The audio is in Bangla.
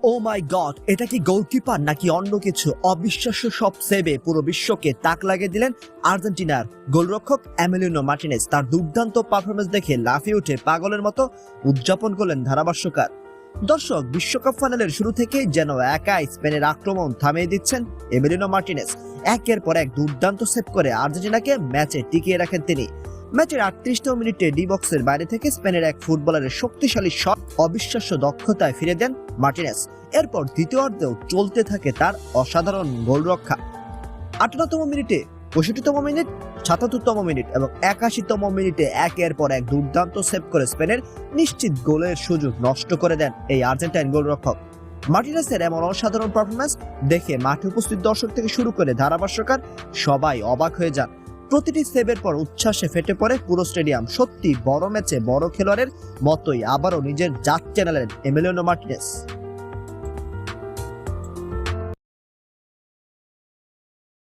ও মাই গড, এটা কি গোলকিপার নাকি অন্য কিছু? অবিশ্বাস্য সব সেভে পুরো বিশ্বকে তাক লাগিয়ে দিলেন আর্জেন্টিনার গোলরক্ষক এমিলিয়ানো মার্টিনেজ। তার দুর্দান্ত পারফরমেন্স দেখে লাফিয়ে উঠে পাগলের মতো উদযাপন করলেন ধারাভাষ্যকার। দর্শক, বিশ্বকাপ ফাইনালের শুরু থেকেই যেন একাই স্পেনের আক্রমণ থামিয়ে দিচ্ছেন এমিলিয়ানো মার্টিনেজ। একের পর এক দুর্দান্ত সেভ করে আর্জেন্টিনাকে ম্যাচে টিকিয়ে রাখেন তিনি। ম্যাচের 38তম মিনিটে ডি বক্সের বাইরে থেকে স্পেনের এক ফুটবলারের শক্তিশালী শট অবিশ্বাস্য দক্ষতায় ফিরে দেন মার্টিনেজ। এরপর দ্বিতীয়ার্ধেও চলতে থাকে তার অসাধারণ গোলরক্ষা। 58তম মিনিটে, 65তম মিনিট, 77তম মিনিট এবং 81তম মিনিটে একের পর এক দুর্দান্ত সেভ করে স্পেনের নিশ্চিত গোলের সুযোগ নষ্ট করে দেন এই আর্জেন্টাইন গোলরক্ষক। মার্টিনেজের এমন অসাধারণ পারফরমেন্স দেখে মাঠে উপস্থিত দর্শক থেকে শুরু করে ধারাভাষ্যকার সবাই অবাক হয়ে যান। প্রতিটি সেভের পর উচ্ছ্বাসে ফেটে পড়ে পুরো স্টেডিয়াম। সত্যি বড় ম্যাচে বড় খেলোয়াড়ের মতোই আবারও নিজের জাত চ্যানেলের এমিলিয়ানো মার্টিনেজ।